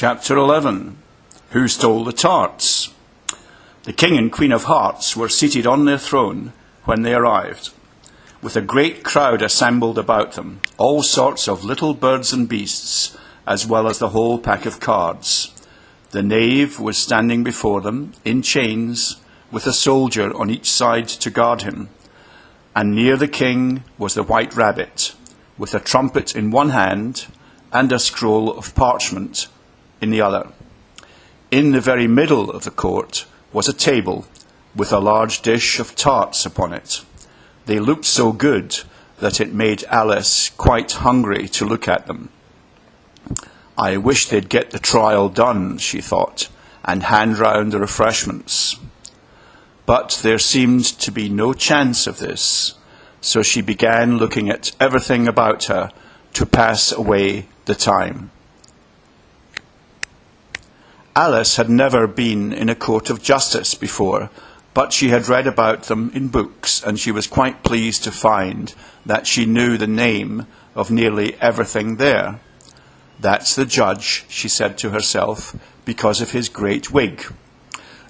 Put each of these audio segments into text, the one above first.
Chapter 11. Who stole the tarts? The King and Queen of Hearts were seated on their throne when they arrived, with a great crowd assembled about them, all sorts of little birds and beasts, as well as the whole pack of cards. The knave was standing before them, in chains, with a soldier on each side to guard him. And near the king was the white rabbit, with a trumpet in one hand and a scroll of parchment in the other. In the very middle of the court was a table with a large dish of tarts upon it. They looked so good that it made Alice quite hungry to look at them. I wish they'd get the trial done, she thought, and hand round the refreshments. But there seemed to be no chance of this, so she began looking at everything about her to pass away the time. Alice had never been in a court of justice before, but she had read about them in books, and she was quite pleased to find that she knew the name of nearly everything there. That's the judge, she said to herself, because of his great wig.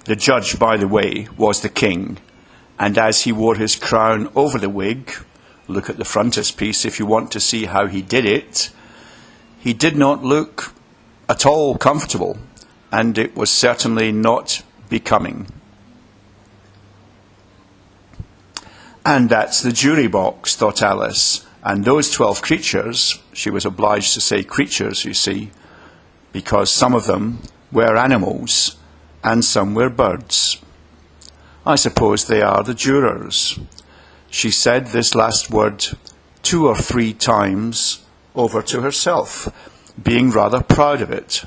The judge, by the way, was the king, and as he wore his crown over the wig, look at the frontispiece if you want to see how he did it, he did not look at all comfortable, and it was certainly not becoming. And that's the jury box, thought Alice, and those 12 creatures, she was obliged to say creatures, you see, because some of them were animals and some were birds. I suppose they are the jurors. She said this last word 2 or 3 times over to herself, being rather proud of it,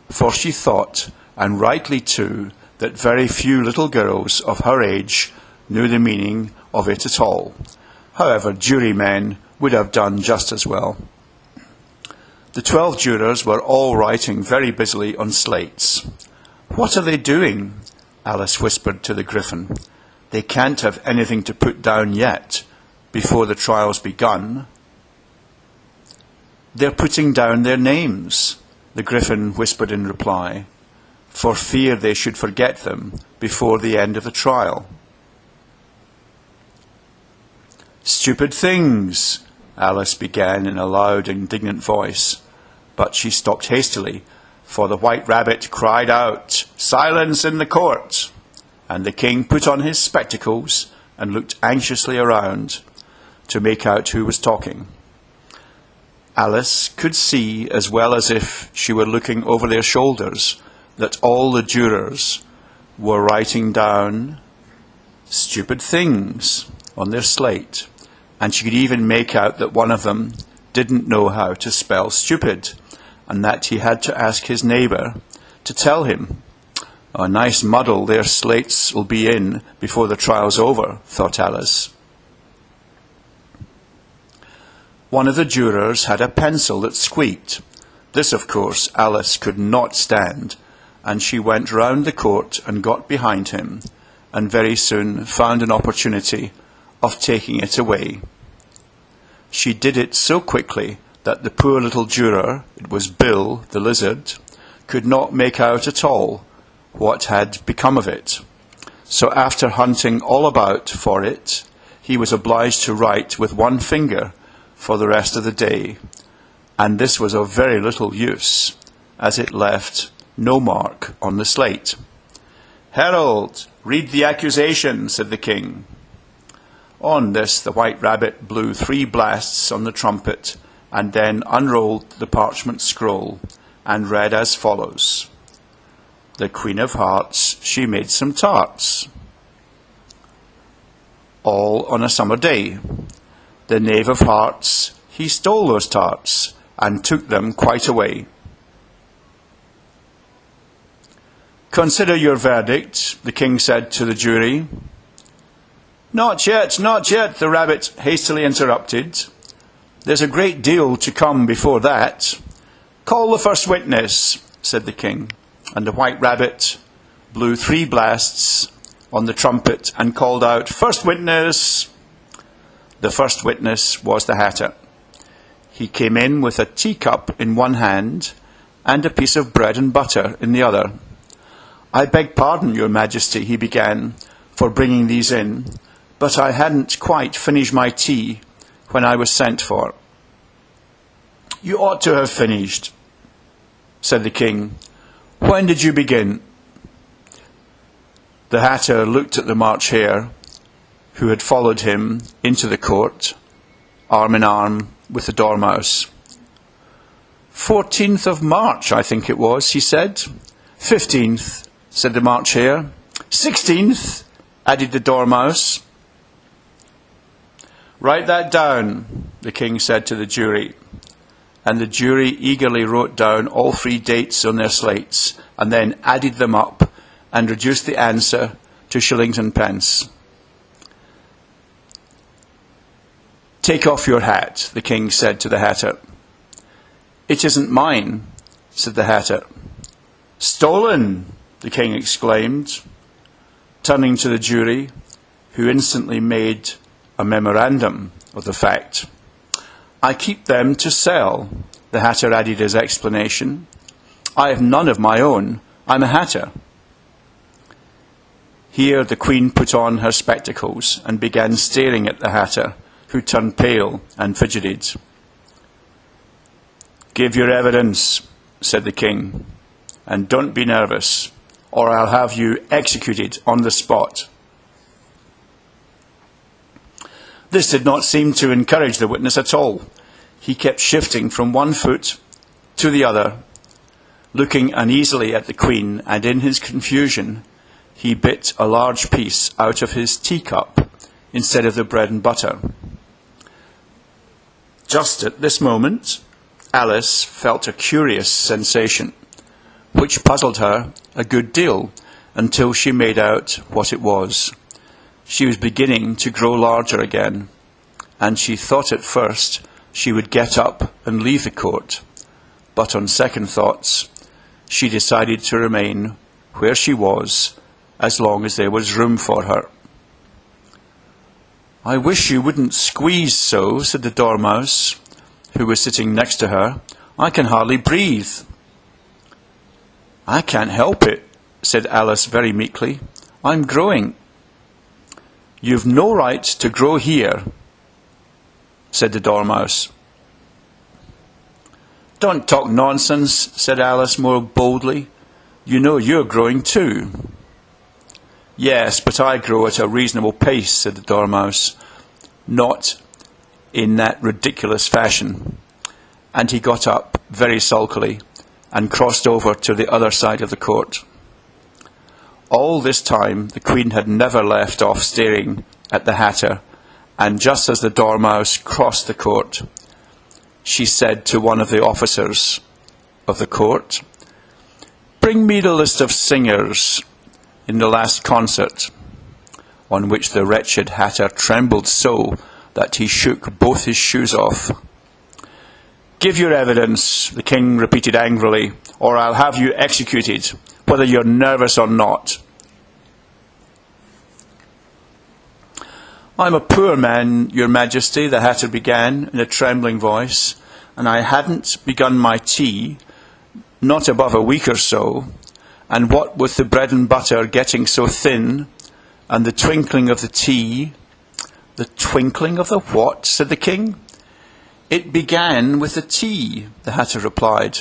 for she thought, and rightly too, that very few little girls of her age knew the meaning of it at all. However, jurymen would have done just as well. The 12 jurors were all writing very busily on slates. "What are they doing?" Alice whispered to the Griffin. "They can't have anything to put down yet, before the trial's begun." "They're putting down their names," the Griffin whispered in reply, for fear they should forget them before the end of the trial. "Stupid things," Alice began in a loud, indignant voice, but she stopped hastily, for the white rabbit cried out, "Silence in the court!" And the king put on his spectacles and looked anxiously around to make out who was talking. Alice could see, as well as if she were looking over their shoulders, that all the jurors were writing down stupid things on their slate, and she could even make out that one of them didn't know how to spell stupid, and that he had to ask his neighbour to tell him. A nice muddle their slates will be in before the trial's over, thought Alice. One of the jurors had a pencil that squeaked. This, of course, Alice could not stand, and she went round the court and got behind him, and very soon found an opportunity of taking it away. She did it so quickly that the poor little juror, it was Bill the lizard, could not make out at all what had become of it. So after hunting all about for it, he was obliged to write with one finger for the rest of the day, and this was of very little use, as it left no mark on the slate. "Herald, read the accusation," said the king. On this, the white rabbit blew 3 blasts on the trumpet, and then unrolled the parchment scroll, and read as follows. "The Queen of Hearts, she made some tarts, all on a summer day. The Knave of Hearts, he stole those tarts, and took them quite away." "Consider your verdict," the king said to the jury. Not yet," the rabbit hastily interrupted. "There's a great deal to come before that." "Call the first witness," said the king, and the white rabbit blew 3 blasts on the trumpet and called out, "First witness." The first witness was the Hatter. He came in with a teacup in one hand and a piece of bread and butter in the other. "I beg pardon, Your Majesty," he began, "for bringing these in, but I hadn't quite finished my tea when I was sent for." "You ought to have finished," said the king. "When did you begin?" The Hatter looked at the March Hare, who had followed him into the court, arm in arm with the Dormouse. 14th of March, I think it was, he said. 15th, said the March Hare. 16th, added the Dormouse. "Write that down," the king said to the jury. And the jury eagerly wrote down all 3 dates on their slates, and then added them up and reduced the answer to shillings and pence. "Take off your hat," the king said to the Hatter. "It isn't mine," said the Hatter. "Stolen!" the king exclaimed, turning to the jury, who instantly made a memorandum of the fact. "I keep them to sell," the Hatter added as explanation. "I have none of my own. I'm a Hatter." Here the Queen put on her spectacles and began staring at the Hatter, who turned pale and fidgeted. "Give your evidence," said the king, "and don't be nervous, or I'll have you executed on the spot." This did not seem to encourage the witness at all. He kept shifting from one foot to the other, looking uneasily at the Queen, and in his confusion he bit a large piece out of his teacup instead of the bread and butter. Just at this moment, Alice felt a curious sensation, which puzzled her a good deal until she made out what it was. She was beginning to grow larger again, and she thought at first she would get up and leave the court. But on second thoughts, she decided to remain where she was as long as there was room for her. "I wish you wouldn't squeeze so," said the Dormouse, who was sitting next to her. "I can hardly breathe." "I can't help it," said Alice very meekly. "I'm growing." "You've no right to grow here," said the Dormouse. "Don't talk nonsense," said Alice more boldly. "You know you're growing too." "Yes, but I grow at a reasonable pace," said the Dormouse, "not in that ridiculous fashion." And he got up very sulkily and crossed over to the other side of the court. All this time the Queen had never left off staring at the Hatter, and just as the Dormouse crossed the court, she said to one of the officers of the court, "Bring me the list of singers in the last concert," on which the wretched Hatter trembled so that he shook both his shoes off. "Give your evidence," the king repeated angrily, "or I'll have you executed, whether you're nervous or not." "I'm a poor man, Your Majesty," the Hatter began in a trembling voice, "and I hadn't begun my tea, not above a week or so, and what with the bread and butter getting so thin, and the twinkling of the tea—" "The twinkling of the what?" said the king. "It began with the tea," the Hatter replied.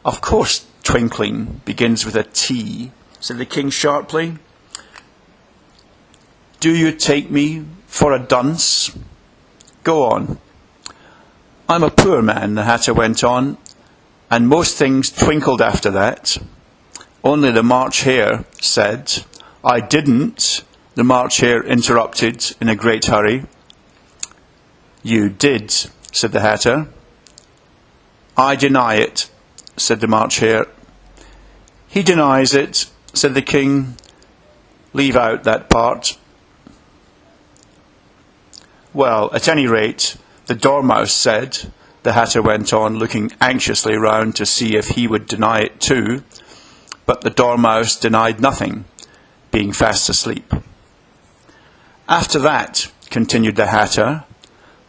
"Of course twinkling begins with a T," said the king sharply. "Do you take me for a dunce? Go on." "I'm a poor man," the Hatter went on, "and most things twinkled after that. Only the March Hare said—" "I didn't," the March Hare interrupted in a great hurry. "You did," said the Hatter. "I deny it," said the March Hare. "He denies it," said the king. "Leave out that part." "Well, at any rate, the Dormouse said," the Hatter went on, looking anxiously round to see if he would deny it too. But the Dormouse denied nothing, being fast asleep. "After that," continued the Hatter,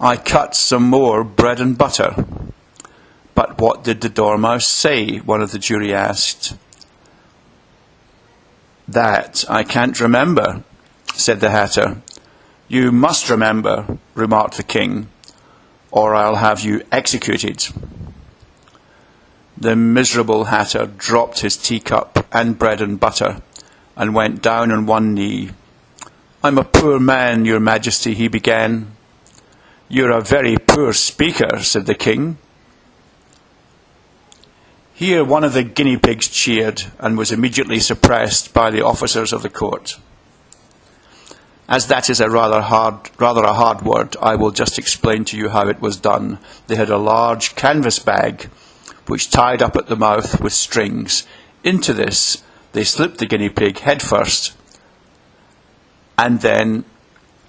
"I cut some more bread and butter. But what did the Dormouse say? One of the jury asked. That I can't remember, said the Hatter. You must remember, remarked the king, or I'll have you executed. The miserable Hatter dropped his teacup and bread and butter and went down on one knee. I'm a poor man, your majesty, he began. You're a very poor speaker, said the king. Here one of the guinea pigs cheered and was immediately suppressed by the officers of the court. As that is a rather a hard word, I will just explain to you how it was done. They had a large canvas bag, which tied up at the mouth with strings. Into this, they slipped the guinea pig head first, and then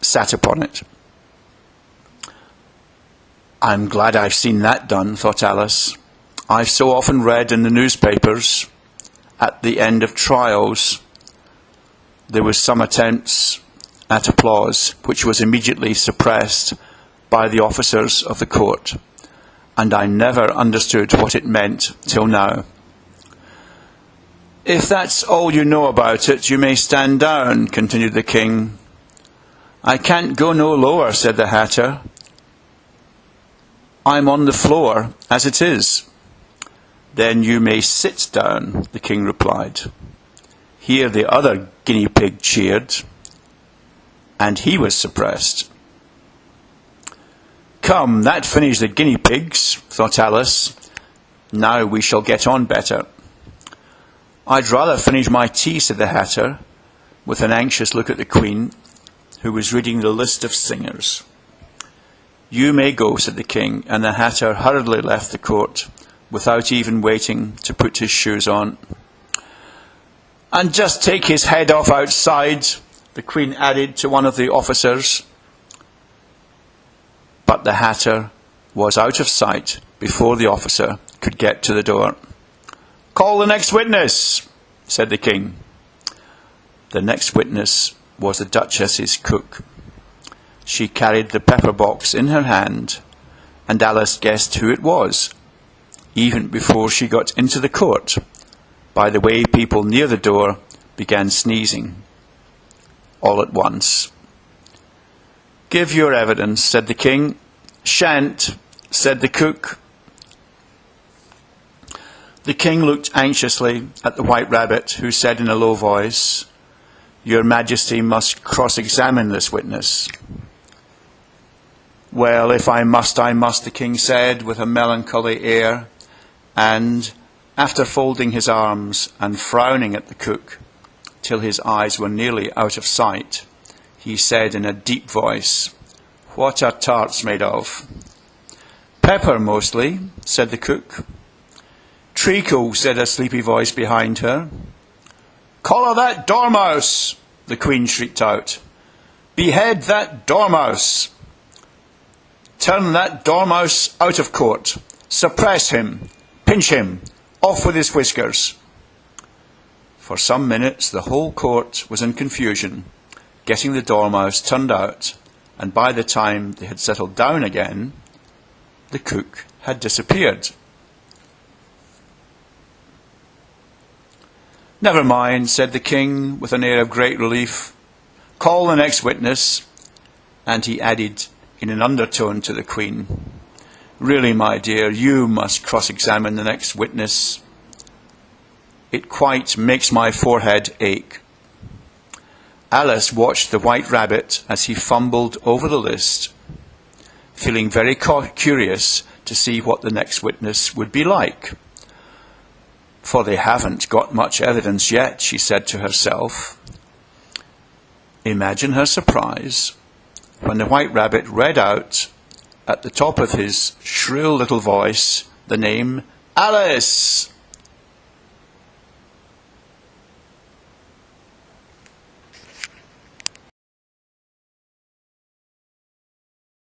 sat upon it. I'm glad I've seen that done, thought Alice. I've so often read in the newspapers, at the end of trials, there was some attempts at applause, which was immediately suppressed by the officers of the court, and I never understood what it meant till now. If that's all you know about it, you may stand down, continued the king. I can't go no lower, said the Hatter. I'm on the floor as it is. Then you may sit down, the king replied. Here the other guinea pig cheered, and he was suppressed. Come, that finished the guinea pigs, thought Alice. Now we shall get on better. I'd rather finish my tea, said the Hatter, with an anxious look at the Queen, who was reading the list of singers. You may go, said the king, and the Hatter hurriedly left the court, without even waiting to put his shoes on. And just take his head off outside, the Queen added to one of the officers. But the Hatter was out of sight before the officer could get to the door. Call the next witness, said the king. The next witness was the Duchess's cook. She carried the pepper box in her hand, and Alice guessed who it was, even before she got into the court, by the way people near the door began sneezing, all at once. Give your evidence, said the king. Shan't, said the cook. The king looked anxiously at the White Rabbit, who said in a low voice, Your Majesty must cross-examine this witness. Well, if I must, the king said with a melancholy air, and, after folding his arms and frowning at the cook till his eyes were nearly out of sight, he said in a deep voice, What are tarts made of? Pepper, mostly, said the cook. Treacle, said a sleepy voice behind her. Collar that dormouse, the Queen shrieked out. Behead that dormouse. Turn that dormouse out of court. Suppress him. Pinch him. Off with his whiskers. For some minutes the whole court was in confusion, getting the dormouse turned out, and by the time they had settled down again, the cook had disappeared. Never mind, said the king with an air of great relief. Call the next witness. And he added in an undertone to the Queen, Really, my dear, you must cross-examine the next witness. It quite makes my forehead ache. Alice watched the White Rabbit as he fumbled over the list, feeling very curious to see what the next witness would be like. For they haven't got much evidence yet, she said to herself. Imagine her surprise when the White Rabbit read out, at the top of his shrill little voice, the name Alice.